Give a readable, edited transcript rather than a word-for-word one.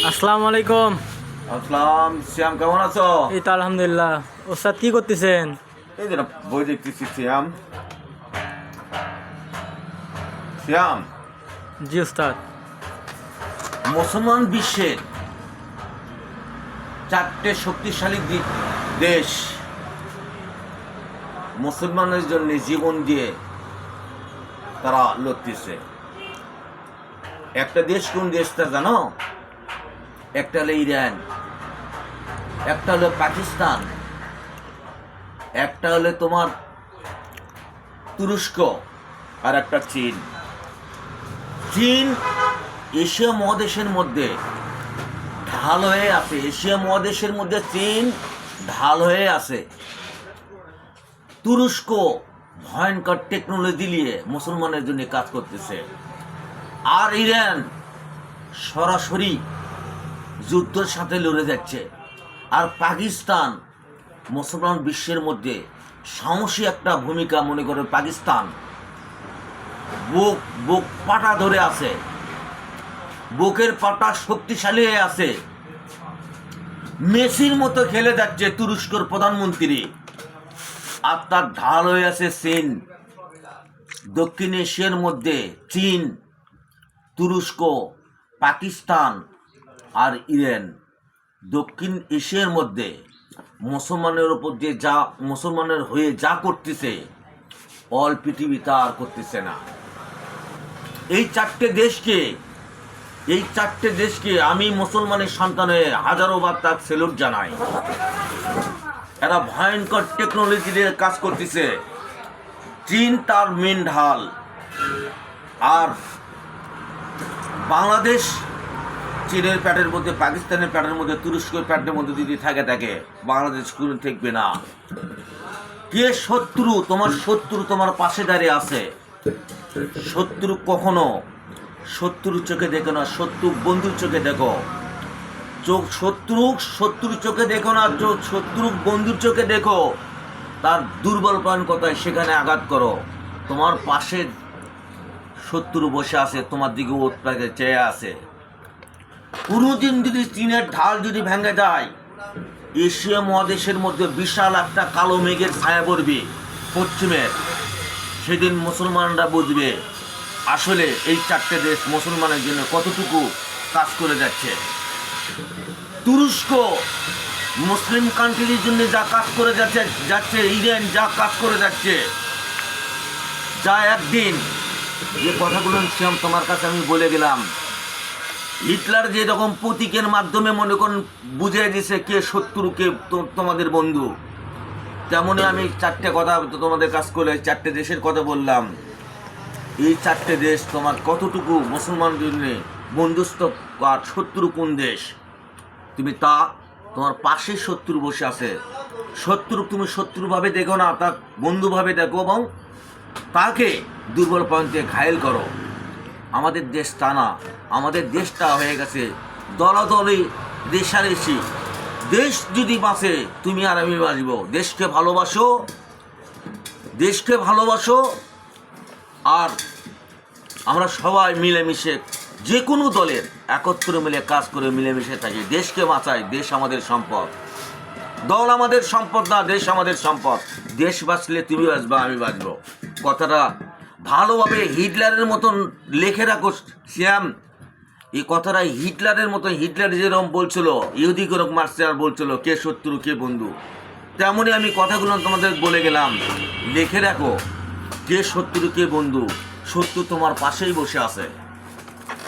আসসালামু আলাইকুম। আসসালাম। শ্যাম, কেমন আছো? এই তো আলহামদুলিল্লাহ। ওস্তাদ কি করতেছেন? এই যে বই দেখতেছি। শ্যাম, শ্যাম, জি ওস্তাদ। মুসলমান বিশ্বের চারটে শক্তিশালী দেশ মুসলমানের জন্য জীবন দিয়ে তারা লড়তেছে। একটা দেশ কোন দেশটা জানো? একটা হলো ইরান, একটা হলো পাকিস্তান, একটা হলো তোমার তুরস্ক, আর একটা চীন। চীন এশিয়া মহাদেশের মধ্যে ঢাল হয়ে আছে। এশিয়া মহাদেশের মধ্যে চীন ঢাল হয়ে আছে। তুরস্ক ভয়ঙ্কর টেকনোলজি নিয়ে মুসলমানের জন্য কাজ করতেছে। আর ইরান সরাসরি যুদ্ধের সাথে লড়ে যাচ্ছে। আর পাকিস্তান মুসলমান বিশ্বের মধ্যে সাহসী একটা ভূমিকা মনে করে। পাকিস্তান বুক বুক পাটা ধরে আছে, বুকের পাটা শক্তিশালী হয়ে আছে। মেসির মতো খেলে যাচ্ছে তুরস্কর প্রধানমন্ত্রী। আর তার ঢাল হয়ে আছে চীন। দক্ষিণ এশিয়ার মধ্যে চীন, তুরস্ক, পাকিস্তান আর ইরান। দক্ষিণ এশিয়ার মধ্যে মুসলমানের ওপর যে যা মুসলমানের হয়ে যা করতেছে, অল পৃথিবী তা আর করতেছে না। এই চারটে দেশকে আমি মুসলমানের সন্তানে হাজারো বার তার সেলুট জানাই। এরা ভয়ঙ্কর টেকনোলজি দিয়ে কাজ করতেছে। চীন তার মেন ঢাল। আর বাংলাদেশ চীনের প্যাটের মধ্যে, পাকিস্তানের প্যাটের মধ্যে, তুরস্কের প্যাটের মধ্যে যদি থাকে বাংলাদেশ কোনো থাকবে না। কে শত্রু? তোমার শত্রু তোমার পাশে দাঁড়িয়ে আছে। শত্রু কখনো শত্রুর চোখে দেখো না, শত্রু বন্ধুর চোখে দেখো। শত্রুর চোখে দেখো না, শত্রু বন্ধুর চোখে দেখো। তার দুর্বল প্রাণ কথায় সেখানে আঘাত করো। তোমার পাশে শত্রু বসে আছে, তোমার দিকে উৎপাকে চেয়ে আছে। কোনোদিন যদি চীনের ঢাল যদি ভেঙে যায়, এশিয়া মহাদেশের মধ্যে বিশাল একটা কালো মেঘের ছায়া পড়বে পশ্চিমের। সেদিন মুসলমানরা বুঝবে আসলে এই চারটে দেশ মুসলমানের জন্য কতটুকু কাজ করে যাচ্ছে। তুরস্ক মুসলিম কান্ট্রির জন্য যা কাজ করে যাচ্ছে, ইরান যা কাজ করে যাচ্ছে, যা একদিন যে কথাগুলো তোমার কাছে আমি বলে গেলাম। হিটলার যেরকম প্রতীকের মাধ্যমে মনে করুন বুঝিয়ে দিছে কে শত্রু কে তোমাদের বন্ধু, তেমনি আমি চারটে কথা তোমাদের কাজ করে চারটে দেশের কথা বললাম। এই চারটে দেশ তোমার কতটুকু মুসলমান জন্য বন্ধুস্থ আর শত্রু কোন দেশ, তুমি তা তোমার পাশে শত্রু বসে আছে। শত্রু তুমি শত্রুভাবে দেখো না, তা বন্ধুভাবে দেখো এবং তাকে দুর্বল প্রান্তে ঘায়েল করো। আমাদের দেশ তা না। আমাদের দেশটা হয়ে গেছে দলাদলি, রেশারেশি। দেশ যদি বাঁচে তুমি আর আমি বাঁচব। দেশকে ভালোবাসো আর আমরা সবাই মিলেমিশে যে কোনো দলের একত্রে মিলে কাজ করে মিলেমিশে থাকি। দেশকে বাঁচাই। দেশ আমাদের সম্পদ। দল আমাদের সম্পদ না, দেশ আমাদের সম্পদ। দেশ বাঁচলে তুমি বাঁচবা, আমি বাঁচব। কথাটা ভালোভাবে হিটলারের মতন লেখে রাখো শ্যাম। এই কথাটা হিটলারের মতো, হিটলার যেরকম বলছিল ইহুদি করে মারছে আর বলছিল কে শত্রু কে বন্ধু, তেমনই আমি কথাগুলো তোমাদের বলে গেলাম। লিখে রাখো কে শত্রু কে বন্ধু। শত্রু তোমার পাশেই বসে আছে।